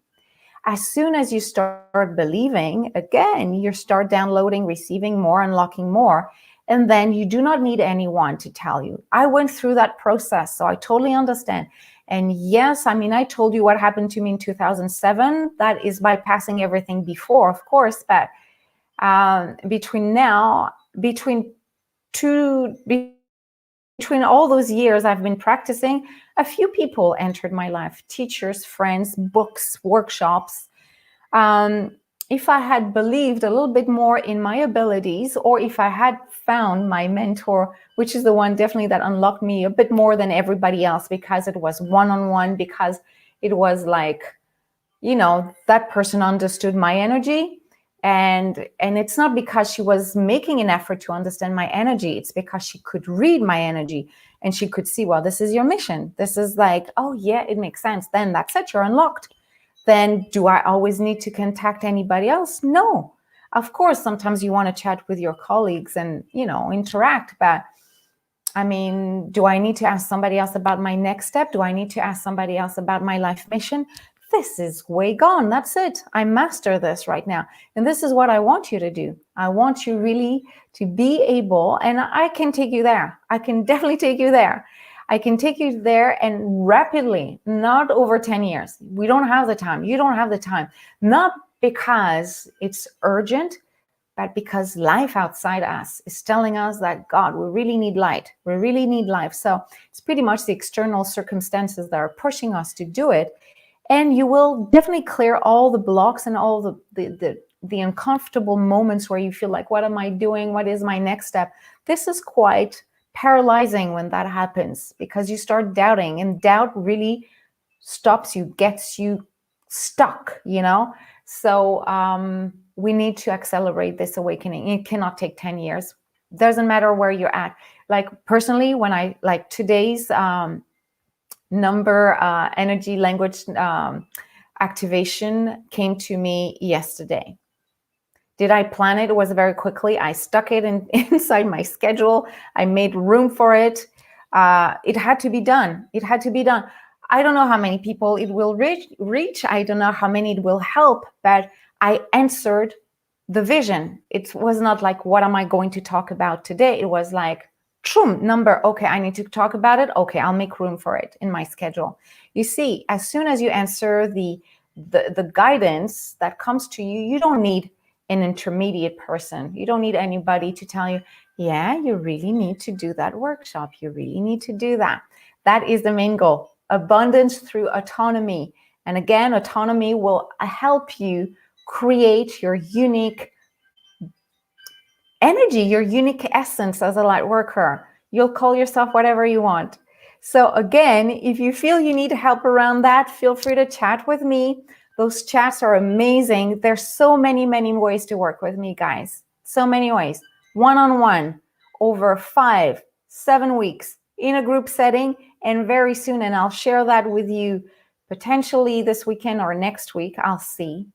As soon as you start believing, again, you start downloading, receiving more, unlocking more. And then you do not need anyone to tell you. I went through that process, so I totally understand. And yes, I mean, I told you what happened to me in 2007. That is bypassing everything before, of course. But between all those years I've been practicing, a few people entered my life, teachers, friends, books, workshops. If I had believed a little bit more in my abilities, or if I had found my mentor, which is the one definitely that unlocked me a bit more than everybody else, because it was one-on-one, because it was like, that person understood my energy. And it's not because she was making an effort to understand my energy. It's because she could read my energy and she could see, well, this is your mission. This is like, oh yeah, it makes sense. Then that's it, you're unlocked. Then do I always need to contact anybody else? No. Of course, sometimes you want to chat with your colleagues and, interact. But I mean, do I need to ask somebody else about my next step? Do I need to ask somebody else about my life mission? This is way gone. That's it. I master this right now. And this is what I want you to do. I want you really to be able, and I can take you there. I can definitely take you there. I can take you there, and rapidly, not over 10 years. We don't have the time. You don't have the time. Not because it's urgent, but because life outside us is telling us that, God, we really need light. We really need life. So it's pretty much the external circumstances that are pushing us to do it. And you will definitely clear all the blocks and all the uncomfortable moments where you feel like, what am I doing? What is my next step? This is quite paralyzing when that happens, because you start doubting, and doubt really stops you, gets you stuck, So we need to accelerate this awakening. It cannot take 10 years. Doesn't matter where you're at. Like personally, when I like today's number energy language activation came to me yesterday. Did I plan it? It was very quickly. I stuck it inside my schedule. I made room for it. It had to be done. It had to be done. I don't know how many people it will reach. I don't know how many it will help, but I answered the vision. It was not like, what am I going to talk about today? It was like, number, okay, I need to talk about it. Okay, I'll make room for it in my schedule. You see, as soon as you answer the guidance that comes to you, you don't need an intermediate person. You don't need anybody to tell you, yeah, you really need to do that workshop. You really need to do that. That is the main goal. Abundance through autonomy. And again, autonomy will help you create your unique energy, your unique essence as a light worker. You'll call yourself whatever you want. So again, if you feel you need help around that, feel free to chat with me. Those chats are amazing. There's so many ways to work with me, guys. So many ways. One-on-one, over 5-7 weeks in a group setting, and very soon, and I'll share that with you potentially this weekend or next week, I'll see.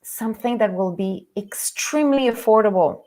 Something that will be extremely affordable.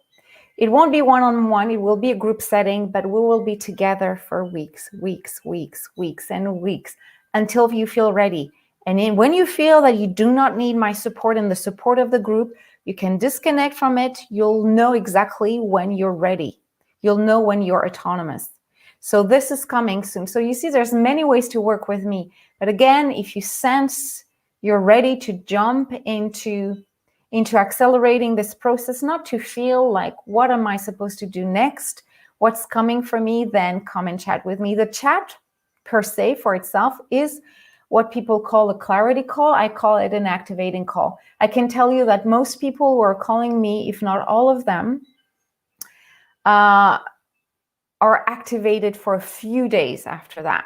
It won't be one-on-one, it will be a group setting, but we will be together for weeks and weeks until you feel ready. And when you feel that you do not need my support and the support of the group, you can disconnect from it. You'll know exactly when you're ready. You'll know when you're autonomous. So this is coming soon. So you see, there's many ways to work with me. But again, if you sense you're ready to jump into accelerating this process, not to feel like, what am I supposed to do next? What's coming for me? Then come and chat with me. The chat per se for itself is what people call a clarity call. I call it an activating call. I can tell you that most people who are calling me, if not all of them, are activated for a few days after that.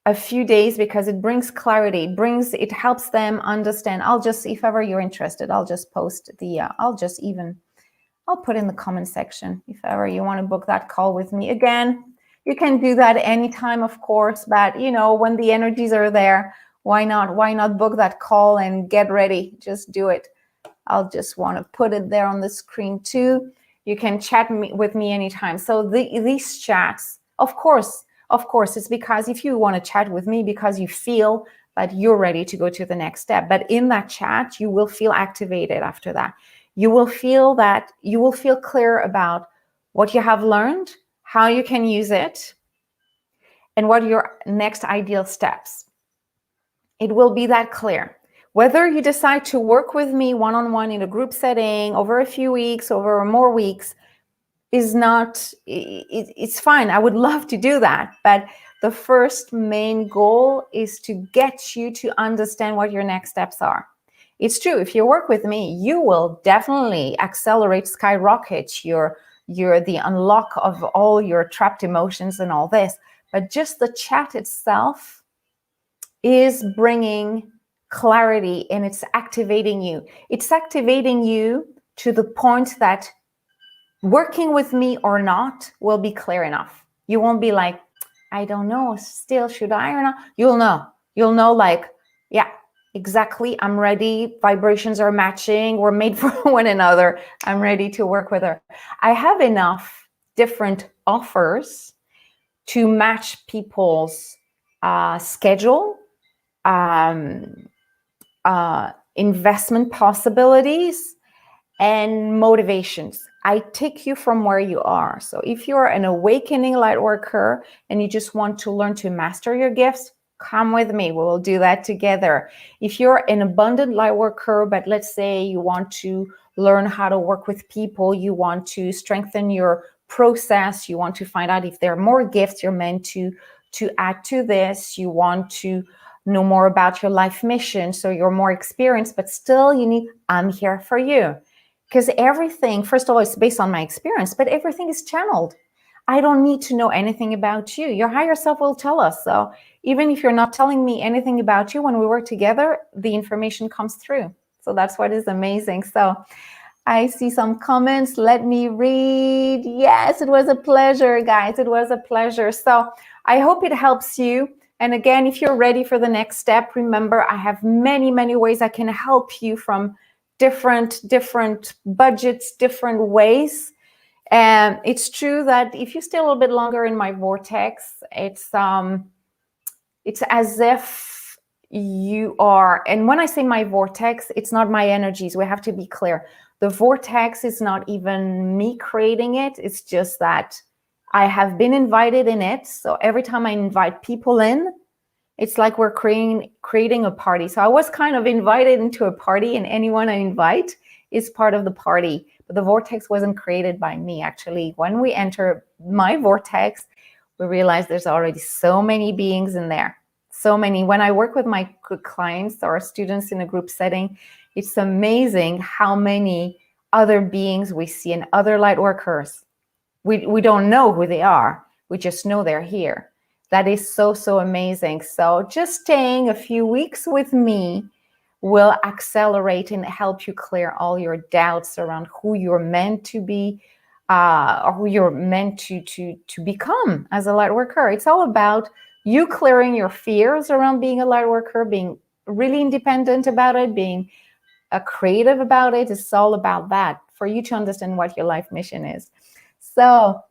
A few days, because it brings clarity, it helps them understand. If ever you're interested, I'll just post I'll put in the comment section if ever you want to book that call with me. Again, you can do that anytime, of course, but when the energies are there, why not book that call and get ready? Just do it. I'll just want to put it there on the screen too. You can chat with me anytime. So these chats, of course, it's because if you want to chat with me because you feel that you're ready to go to the next step. But in that chat, you will feel activated after that. You will feel clear about what you have learned, how you can use it, and what are your next ideal steps. It will be that clear. Whether you decide to work with me one-on-one in a group setting over a few weeks, over more weeks, it's fine. I would love to do that. But the first main goal is to get you to understand what your next steps are. It's true. If you work with me, you will definitely accelerate, skyrocket the unlock of all your trapped emotions and all this. But just the chat itself is bringing clarity, and it's activating you. It's activating you to the point that working with me or not will be clear enough. You won't be like, I don't know, still, should I or not? You'll know like, yeah, exactly, I'm ready. Vibrations are matching. We're made for one another. I'm ready to work with her. I have enough different offers to match people's schedule, investment possibilities, and motivations. I take you from where you are. So if you're an awakening light worker and you just want to learn to master your gifts, come with me. We will do that together. If you're an abundant light worker, but let's say you want to learn how to work with people, you want to strengthen your process, you want to find out if there are more gifts you're meant to add to this, you want to know more about your life mission, so you're more experienced, but still I'm here for you. Because everything, first of all, is based on my experience, but everything is channeled. I don't need to know anything about you. Your higher self will tell us. So even if you're not telling me anything about you, when we work together, the information comes through. So that's what is amazing. So I see some comments. Let me read. Yes, it was a pleasure, guys. It was a pleasure. So I hope it helps you. And again, if you're ready for the next step, remember, I have many ways I can help you from different budgets, different ways. And it's true that if you stay a little bit longer in my vortex, it's as if you are, and when I say my vortex, it's not my energies. We have to be clear. The vortex is not even me creating it. It's just that I have been invited in it. So every time I invite people in, it's like we're creating a party. So I was kind of invited into a party, and anyone I invite is part of the party. But the vortex wasn't created by me. Actually, when we enter my vortex, we realize there's already so many beings in there. So many. When I work with my clients or students in a group setting, it's amazing how many other beings we see and other light workers. We don't know who they are. We just know they're here. That is so, so amazing. So just staying a few weeks with me will accelerate and help you clear all your doubts around who you're meant to be, or who you're meant to become as a light worker. It's all about you clearing your fears around being a light worker, being really independent about it, being creative about it. It's all about that, for you to understand what your life mission is. So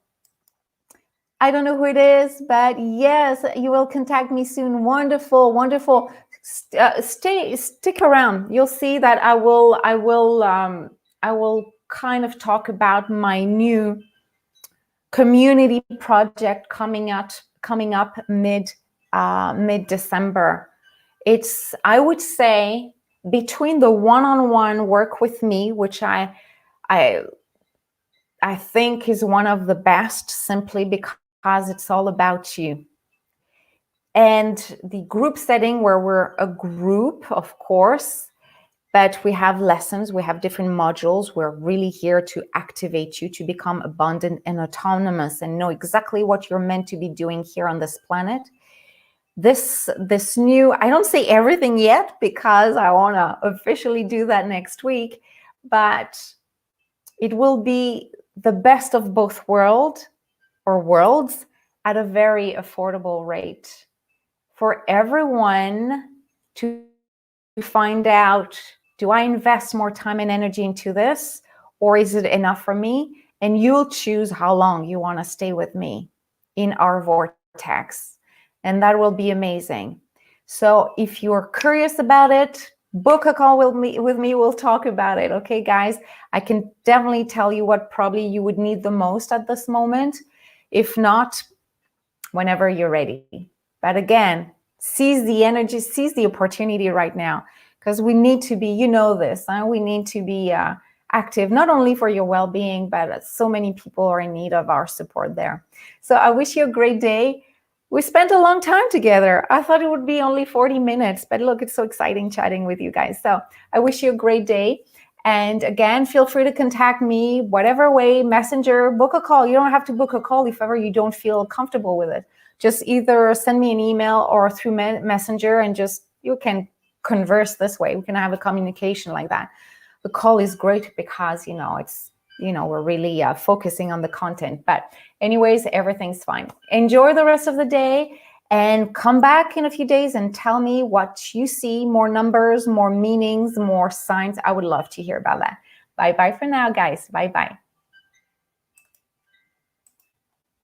I don't know who it is, but yes, you will contact me soon. Wonderful, wonderful. Stick around. You'll see that I will kind of talk about my new community project coming up mid-December. It's, I would say, between the one-on-one work with me, which I think is one of the best, simply because it's all about you, and the group setting, where we're a group, of course, but we have lessons, we have different modules. We're really here to activate you to become abundant and autonomous and know exactly what you're meant to be doing here on this planet. This new, I don't say everything yet because I want to officially do that next week, but it will be the best of both worlds at a very affordable rate for everyone to find out, do I invest more time and energy into this, or is it enough for me? And you'll choose how long you want to stay with me in our vortex. And that will be amazing. So if you're curious about it, book a call with me. We'll talk about it. Okay, guys? I can definitely tell you what probably you would need the most at this moment. If not, whenever you're ready. But again, seize the energy, seize the opportunity right now, because we need to be, you know this, huh? We need to be active, not only for your well-being, but so many people are in need of our support there. So I wish you a great day. We spent a long time together. I thought it would be only 40 minutes, but look, it's so exciting chatting with you guys. So I wish you a great day. And again, feel free to contact me, whatever way, messenger, book a call. You don't have to book a call if ever you don't feel comfortable with it. Just either send me an email or through messenger, and just, you can converse this way. We can have a communication like that. The call is great because, it's, we're really focusing on the content. But anyways, everything's fine. Enjoy the rest of the day and come back in a few days and tell me what you see, more numbers, more meanings, more signs. I would love to hear about that. Bye-bye for now, guys. Bye-bye.